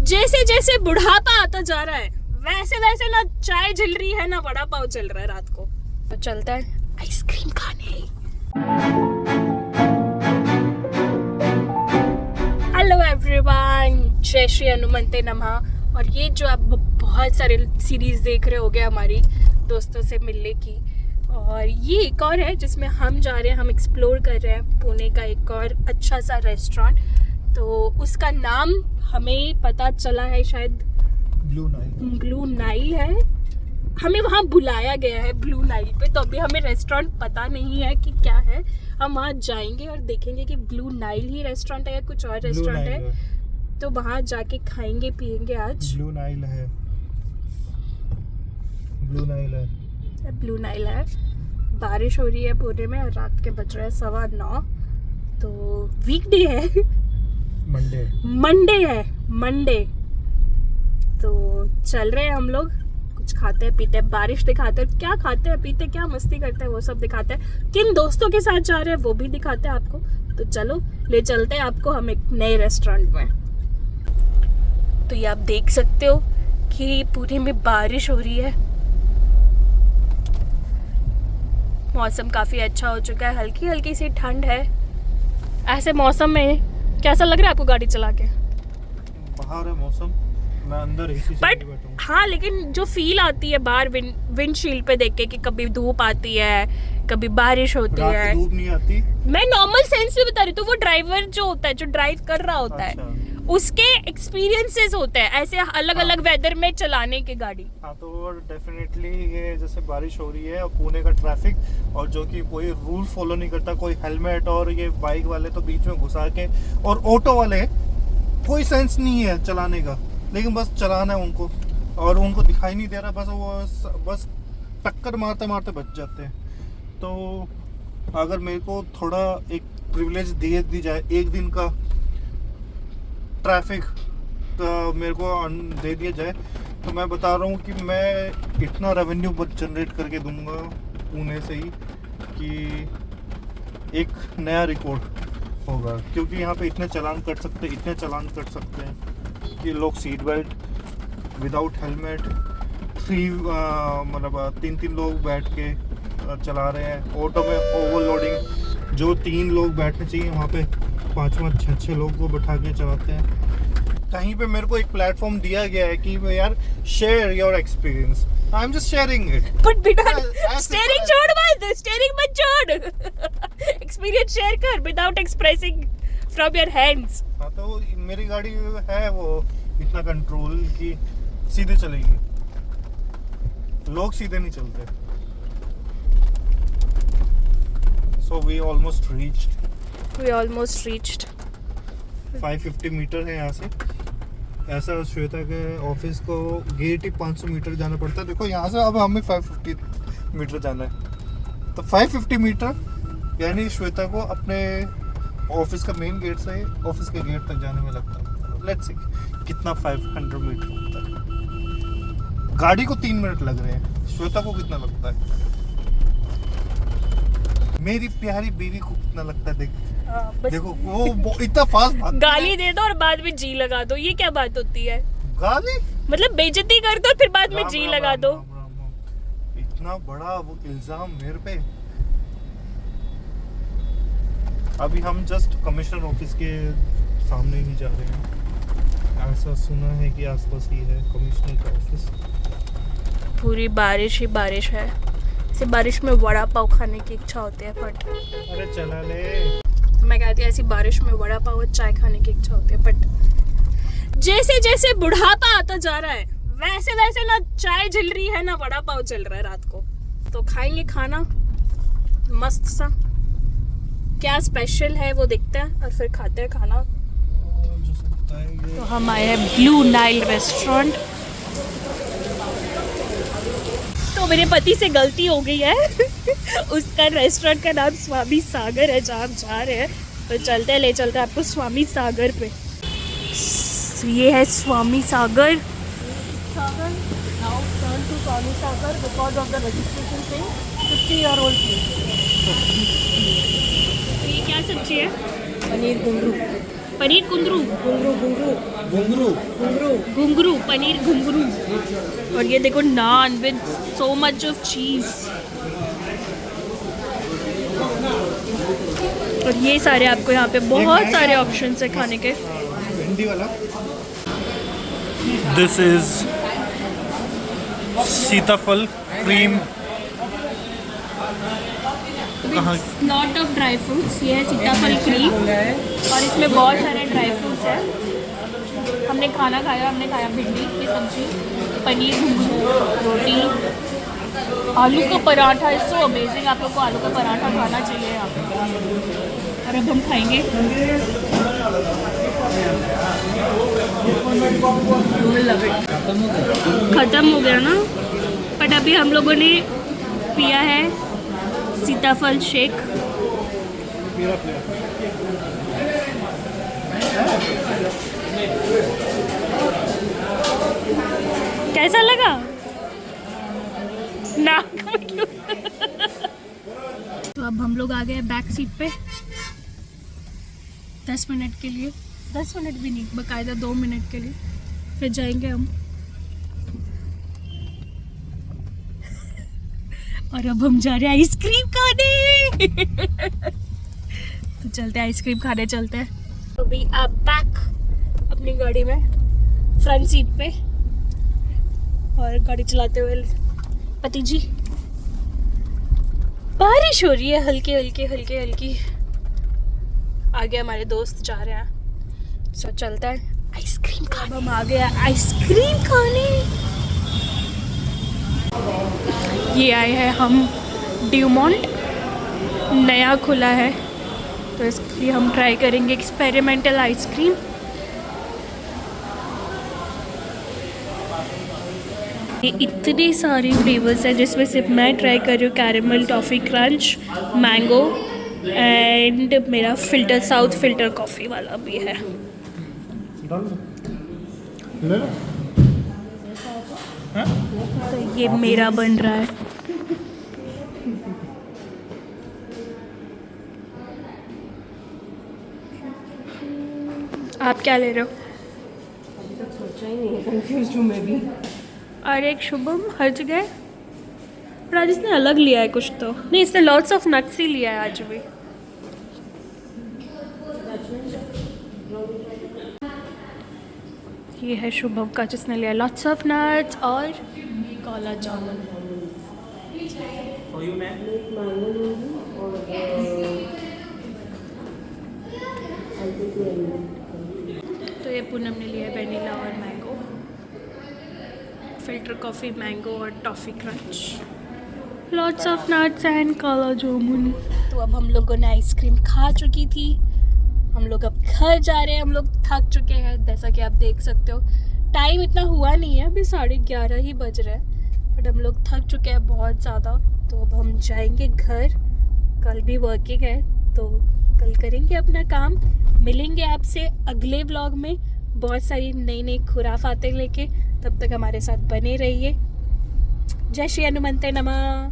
जैसे जैसे बुढ़ापा आता जा रहा है वैसे वैसे ना चाय जल रही है ना वड़ा पाव चल रहा है रात को। तो चलता है आइसक्रीम खाने। हेलो एवरीवन, जय श्री हनुमंते नमः। और ये जो आप बहुत सारे सीरीज देख रहे होगे हमारी दोस्तों से मिलने की, और ये एक और है जिसमें हम जा रहे हैं, हम एक्सप्लोर कर रहे हैं पुणे का एक और अच्छा सा रेस्टोरेंट। तो उसका नाम हमें पता चला है शायद ब्लू नाइल है। हमें वहाँ बुलाया गया है ब्लू नाइल पे, तो अभी हमें रेस्टोरेंट पता नहीं है कि क्या है। हम वहाँ जाएंगे और देखेंगे कि ब्लू नाइल ही रेस्टोरेंट है या कुछ और रेस्टोरेंट है। तो वहाँ जाके खाएंगे पियेंगे आज। ब्लू नाइल है। ब्लू नाइल है। बारिश हो रही है पुणे में और रात के बज रहे हैं 9:15। तो वीकडे है, मंडे। तो चल रहे हैं हम लोग, कुछ खाते हैं पीते हैं, बारिश दिखाते हैं, क्या खाते हैं पीते हैं, क्या मस्ती करते हैं वो सब दिखाते हैं। किन दोस्तों के साथ जा रहे हैं वो भी दिखाते हैं आपको। तो चलो ले चलते हैं आपको हम एक नए रेस्टोरेंट में। तो ये आप देख सकते हो कि पुणे में बारिश हो रही है। मौसम काफी अच्छा हो चुका है, हल्की हल्की सी ठंड है। ऐसे मौसम में कैसा लग रहा है आपको गाड़ी चला के? बाहर है मौसम, मैं अंदर ही बट हाँ, लेकिन जो फील आती है बाहर विंडशील्ड पे देख के कि कभी धूप आती है कभी बारिश होती है। धूप नहीं आती, मैं नॉर्मल सेंस में बता रही हूँ। तो वो ड्राइवर जो होता है, जो ड्राइव कर रहा होता है, उसके एक्सपीरियंसेस होते हैं ऐसे अलग अलग वेदर में चलाने की गाड़ी। हाँ, तो डेफिनेटली ये जैसे बारिश हो रही है और पुणे का ट्रैफिक, और जो कि कोई रूल फॉलो नहीं करता, कोई हेलमेट, और ये बाइक वाले तो बीच में घुसा के, और ऑटो वाले कोई सेंस नहीं है चलाने का, लेकिन बस चलाना है उनको, और उनको दिखाई नहीं दे रहा, बस टक्कर मारते मारते बच जाते हैं। तो अगर मेरे को थोड़ा एक प्रिविलेज दी जाए, एक दिन का ट्रैफिक मेरे को दे दिया जाए, तो मैं बता रहा हूँ कि मैं इतना रेवेन्यू जनरेट करके दूंगा पुणे से ही कि एक नया रिकॉर्ड होगा। क्योंकि यहाँ पे इतने चालान कट सकते हैं कि लोग सीट बेल्ट विदाउट हेलमेट, मतलब 3 लोग बैठ के चला रहे हैं। ऑटो में ओवरलोडिंग, जो 3 लोग बैठने चाहिए वहाँ पे 5 6 लोग को बैठा के चलाते हैं। कहीं पे मेरे को एक प्लेटफॉर्म दिया गया है कि यार share your experience, I am just sharing it. But बेटा स्टीयरिंग छोड़ मत, स्टीयरिंग मत छोड़। एक्सपीरियंस शेयर कर without expressing from your hands. हाँ, तो मेरी गाड़ी है वो इतना कंट्रोल कि सीधे चलेगी, लोग सीधे नहीं चलते। So we almost reached 550 metre है यहाँ से। ऐसा श्वेता के ऑफिस को गेट ही 500 मीटर जाना पड़ता है। देखो यहाँ से अब हमें 550 मीटर जाना है, तो 550 मीटर यानी श्वेता को अपने ऑफिस का मेन गेट से ऑफिस के गेट तक जाने में लगता है। लेट्स सी कितना 500 मीटर होता है। गाड़ी को 3 मिनट लग रहे हैं, श्वेता को कितना लगता है? मेरी प्यारी बीवी को कितना लगता है? देखो वो इतना फास्ट भागती है। गाली दे दो और बाद में जी लगा दो, ये क्या बात होती है? गाली मतलब बेइज्जती कर दो फिर बाद में जी लगा दो। इतना बड़ा वो इल्जाम मेरे पे। अभी हम जस्ट कमिश्नर ऑफिस के सामने ही जा रहे हैं। ऐसा सुना है कि आसपास ही है कमिश्नर का ऑफिस। पूरी बारिश ही बारिश है। ऐसे बारिश में वड़ा पाव खाने की इच्छा होती है। बट अरे चला ले, मैं कहती हूँ ऐसी बारिश में वड़ा पाव और चाय खाने की इच्छा होती है। बट जैसे जैसे बुढ़ापा आता जा रहा है वैसे वैसे ना चाय जल रही है ना वड़ा पाव चल रहा है रात को। तो खाएंगे खाना मस्त सा, क्या स्पेशल है वो देखते हैं और फिर खाते हैं खाना। तो हम आए हैं ब्लू नाइल रेस्टोरेंट। तो मेरे पति से गलती हो गई है। उसका रेस्टोरेंट का नाम स्वामी सागर है जहाँ हम जा रहे हैं। तो चलते हैं, ले चलते हैं आपको स्वामी सागर पे। ये है स्वामी सागर। Now turn to Swami Sagar because of the registration thing, 50-year-old please. तो ये क्या सब्जी है? पनीर कुंदरू पनीर कुंदरू। घुंगरू घुंगरू, पनीर घुंगरू। और ये देखो नान विद सो मच ऑफ चीज। और ये सारे आपको यहाँ पे बहुत सारे ऑप्शंस है खाने के। भिंडी वाला। दिस इज सीताफल cream. Lot of dry fruits. ये है सीताफल क्रीम और इसमें बहुत सारे ड्राई फ्रूट्स हैं। हमने खाना खाया, हमने खाया भिंडी की सब्जी, पनीर घुंगरू, रोटी, आलू का पराठा। Is so amazing. आप लोग को आलू का पराठा खाना चाहिए यहाँ पे। और अब हम खाएंगे। ख़त्म हो गया ना, बट अभी हम लोगों ने पिया है सीताफल शेक। कैसा लगा? नाक में क्यों? तो अब हम लोग आ गए बैक सीट पे 10 मिनट के लिए। 10 मिनट भी नहीं, बकायदा 2 मिनट के लिए, फिर जाएंगे हम। और अब हम जा रहे हैं आइसक्रीम खाने। तो चलते हैं आइसक्रीम खाने चलते हैं। तो भी आप बैक अपनी गाड़ी में फ्रंट सीट पे और गाड़ी चलाते हुए पति जी। बारिश हो रही है हल्की हल्की हल्की हल्की। आगे हमारे दोस्त जा रहे हैं, तो चलता है आइसक्रीम खाने। हम आ गए आइसक्रीम खाने। ये आए हैं हम ड्यूमोंट, नया खुला है, तो इसलिए हम ट्राई करेंगे एक्सपेरिमेंटल आइसक्रीम। ये इतने सारे फ्लेवर्स हैं, जिसमें से मैं ट्राई कर रही हूँ caramel toffee crunch, mango and मेरा फिल्टर साउथ फिल्टर कॉफ़ी वाला भी है। तो ये मेरा बन रहा है। आप क्या ले रहे हो? सोचा ही नहीं है, कंफ्यूज हूँ मैं भी। और एक शुभम हर जगह, पर आज इसने अलग लिया है कुछ तो। नहीं, इसने लॉट्स ऑफ नट्स ही लिया है आज भी। ये है शुभम का, जिसने लिया लॉट्स ऑफ नट्स और काला जामुन। तो ये पूनम ने लिया है वेनिला और मैंगो, फिल्टर कॉफ़ी, मैंगो और toffee crunch, lots of nuts and काला जामुन। तो अब हम लोगों ने आइसक्रीम खा चुकी थी, हम लोग अब घर जा रहे हैं। हम लोग थक चुके हैं, जैसा कि आप देख सकते हो। टाइम इतना हुआ नहीं है, अभी 11:30 ही बज रहे हैं, बट हम लोग थक चुके हैं बहुत ज़्यादा। तो अब हम जाएंगे घर। कल भी वर्किंग है, तो कल करेंगे अपना काम। मिलेंगे आपसे अगले व्लॉग में बहुत सारी नई नई खुराफातें लेके। तब तक हमारे साथ बने रहिए। जय श्री हनुमंते नमः।